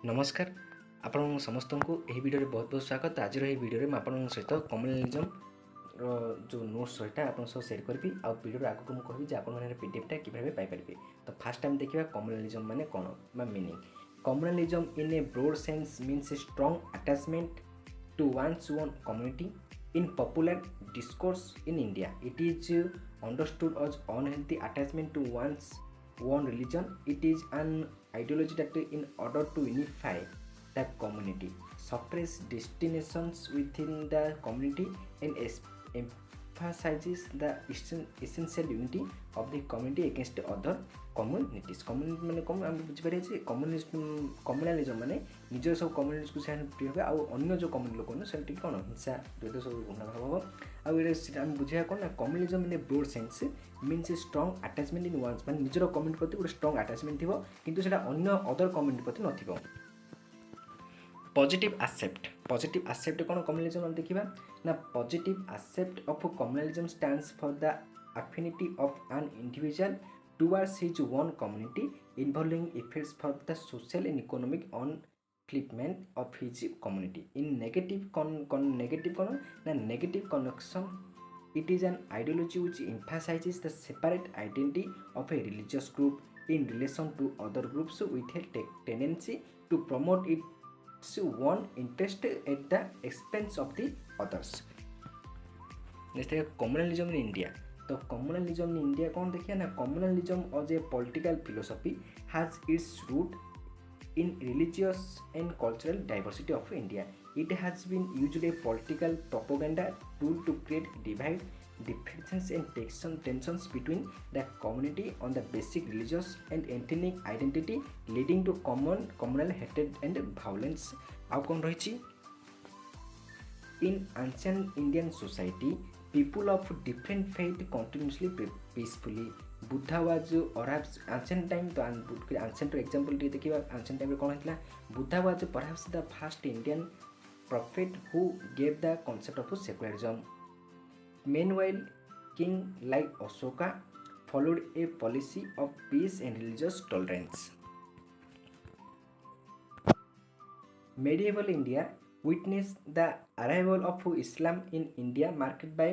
नमस्कार आपण समस्त को यही वीडियो रे बहुत बहुत स्वागत। आज यही वीडियो में आपण सहित कम्युनलिज्म जो नोट्स रही आप सेयर करी आ वीडियो आगे मुझे कहबी आप पीडीएफटा कि पाइपर। तो फास्ट टाइम देखा कम्युनलिज्म माने कौन meaning. Communalism in a broad sense means a strong attachment to one's own community in popular discourse in India. It is understood as unhealthy attachment to one's own religion. It is an ideology that in order to unify the community suppress destinations within the community and emphasizes the essential unity of the community against other communities. community माने कम हम बुझिपारे जे communalism माने निजर सब communities को सेन प्रिय हो आ अन्य जो कम्युनिटी लोक से टिक कोन हिंसा द्वैत सब गुणभाव आ एटा हम बुझिया कोन ना communalism in a broad sense means a strong attachment in one's माने निजर कम्युनिटी प्रति गोटे स्ट्रॉन्ग अटैचमेंट थिबो किंतु सेटा अन्य अदर कम्युनिटी प्रति नथिबो। पॉजिटिव आसेप्ट कौन कम्युनलिज्म देखा ना positive aspect of communalism stands for the affinity of an individual towards his own community involving effects for the social and economic upliftment of his community. In negative connection, it is an ideology which emphasizes the separate identity of a religious group in relation to other groups with a tendency to promote its own interest at the expense of the others. Next, communalism in India. तो communalism in India कौन देखिए ना communalism as a political philosophy has its root in religious and cultural diversity of India. It has been used a political propaganda tool to create divide differences and tensions between the community on the basic religious and ethnic identity leading to communal hatred and violence. आउ कौन रही in ancient Indian society people of different faith continuously peacefully. Buddha was perhaps ancient time तो ancient example देखिए ancient time कौन होता Buddha was perhaps the first Indian prophet who gave the concept of secularism. Meanwhile, king like Ashoka followed a policy of peace and religious tolerance. Medieval India witnessed the arrival of Islam in India marked by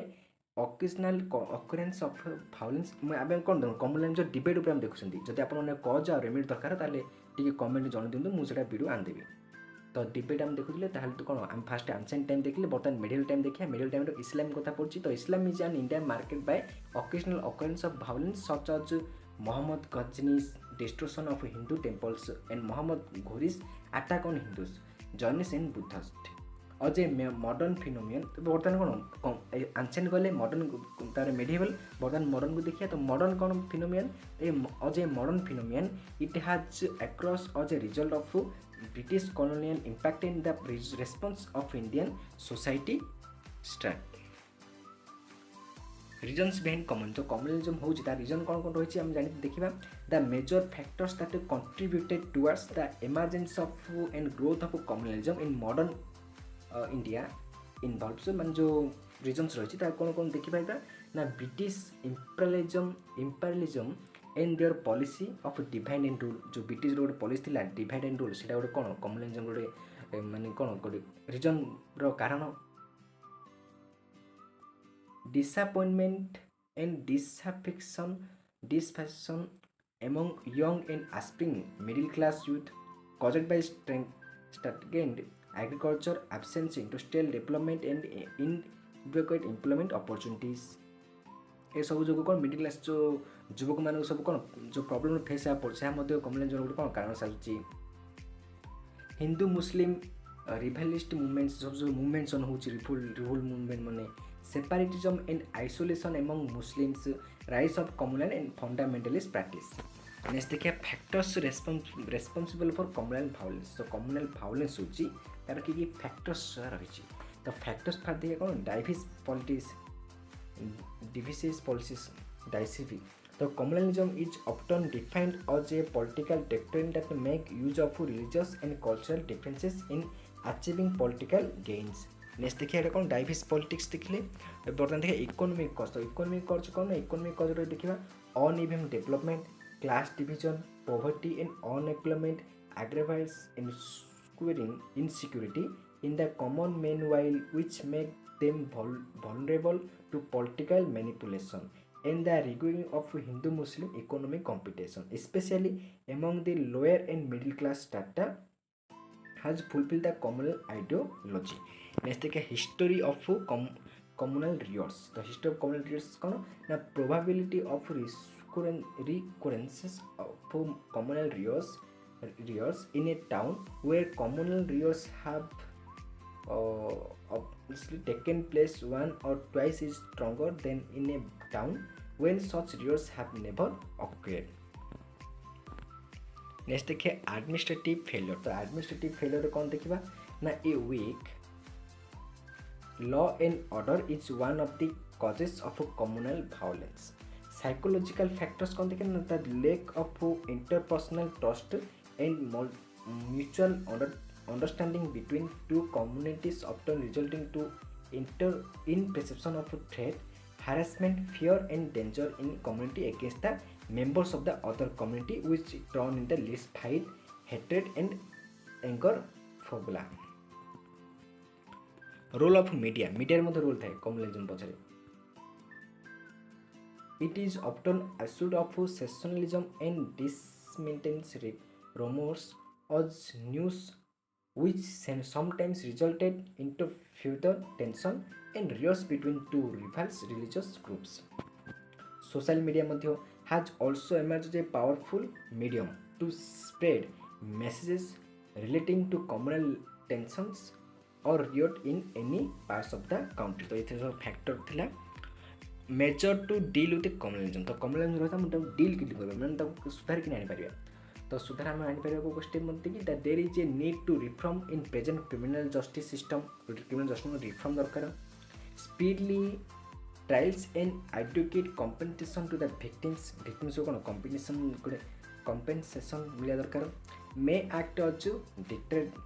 occasional occurrence of violence. मैं आबे कोन दन communalism debate ऊपर हम देखुछंती जदि आपन ने cause आ remedy दरकार ताले टिके comment जण दिंतु मु सेटा वीडियो आन देबी. तो डिबेट हम देखुले ताहले तो कोन हम फास्ट एंशिएंट टाइम देखले बर्तमान मिडिल टाइम देखिया मिडिल टाइम रो इस्लाम कथा पड़छि. तो Islam is an Indian marked by occasional occurrence of violence such as Muhammad Ghazni's destruction of Hindu temples and Muhammad Ghori's attack on Hindus, Jainis and Buddhists. as a modern phenomenon. तो बर्तमान कौन ancient गले modern तार medieval बर्तमान modern को देखिए तो modern कौन फिनोमियन as a modern phenomenon it has across as a result of British colonial impact in the response of Indian society struck. Reasons behind common. So communalism हो जिता reason कौन कौन रही हम जानी देखिबा the major factors that contributed towards the emergence of and growth of communalism in modern India involves मान जो reasons रही ता कौन कौन देखिबा ना British imperialism and their policy of divide and rule. जो ब्रिटिश रो पॉलिसी थिला divide and rule सेटा गोटे कौन communalism गोटे माने कौन गोटे reason रो कारण disappointment and dissatisfaction among young and aspiring middle class youth caused by stagnant agriculture, absence industrial development and inadequate employment opportunities. ए सब जो कौन मिडिल क्लास जो युवक मान सब कौन जो प्रॉब्लम फेस पड़े कम्युनलिज्म गोटे कौन कारण साजुची. हिंदू मुस्लिम रिवालिस्ट मूवमेंट्स सब जो मूवमेंट्स हो रिवोल्ट मूवमेंट माने separatism and isolation among Muslims, rise of communal and fundamentalist practice. Next देखिए factors responsible for communal violence. तो communal violence होची तार की factors रही तो factors फार देखिए कौन divisive policies divisive. तो communalism is often defined as a political doctrine that make use of religious and cultural differences in achieving political gains. Next देखिए ये कौन डाइविस पॉलिटिक्स देखिले बर्तमान देखिए इकोनॉमिक कॉज. तो इकोनॉमिक कॉज कौन इकोनॉमिक कॉज देखिए uneven development, class division, poverty and unemployment aggravates insecurity in the common man while which make them vulnerable to political manipulation and the rigging of Hindu-Muslim economic competition, especially among the lower and middle class strata, has fulfilled the communal ideology. Next, take a history of communal riots. The history of communal riots is the probability of recurrences of communal riots in a town where communal riots have obviously taken place one or twice is stronger than in a town when such riots have never occurred. Next देखिए administrative failure. तो administrative failure कौन देखा ना a weak law and order is one of the causes of communal violence. Psychological factors कौन देखे ना the lack of interpersonal trust and mutual understanding between two communities often resulting to in perception of threat, harassment, fear and danger in community against the members of the other community, which turn into least fight, hatred and anger phobia. Role of media. Media मध्ये role थाए communalism पछरे. It is often assumed of sensationalism and dismantles rumors as news, which sometimes resulted into further tension and riots between two rival religious groups. Social media madhya has also emerged a powerful medium to spread messages relating to communal tensions or riot in any parts of the country. तो ये factor थिला major to deal with communalism. तो communalism रहता मुझे deal के लिए मैंने तब सुधार कि नहीं पारिया. तो सुधार आम आनीपर को स्टेप मत कि there is a need to reform in present criminal justice system. Criminal justice reform दरकार. Speedily trials and adequate compensation to the victims को कौन कम्पेनसेशन गोटे कम्पेनसेशन मिला दरकार. May act as detect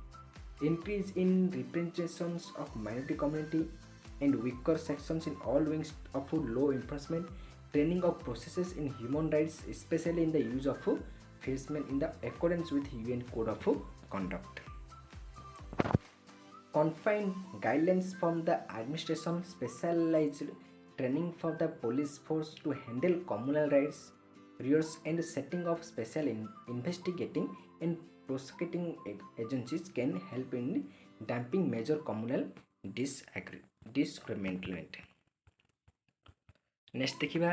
increase in representations of minority community and weaker sections in all wings of law enforcement, training of processes in human rights, especially in the use of enforcement in the accordance with UN Code of Conduct. Confine guidelines from the administration, specialized training for the police force to handle communal rights riots, and setting of special investigating and prosecuting agencies can help in damping major communal discrimination. Next देखिबा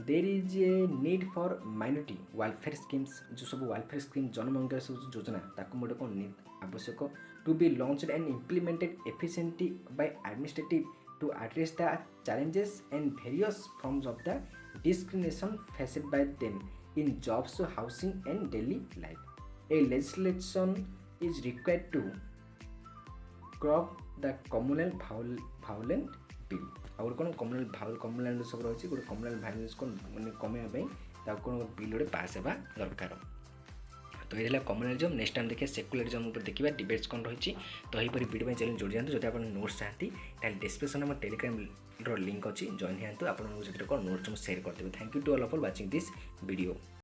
there is a need for minority welfare schemes. जो सब welfare scheme जनमंगल सब योजना ताको मोटे कोन आवश्यक to be launched and implemented efficiently by administrative to address the challenges and various forms of the discrimination faced by them in jobs, housing and daily life. A legislation is required to curb the communal violent bill. और कौन communal सब रही गोटे communal violence को मैंने कमेवा कौन bill गोटे पास होगा दरकार. तो ये कम्युनलिज्म. नेक्स्ट टाइम देखिए सेकुलरिज्म ऊपर देखिए डिबेट्स कौन रही. तो यहीपरि वीडियो चैनल जोड़ी जातु. जब आप नोट्स चाहती ताल डिस्क्रिप्शन में टेलीग्राम लिंक अच्छी जॉइन हाँ. आप नोट्स कौन नोट्स शेयर करदेवे. Thank you to all for watching this video.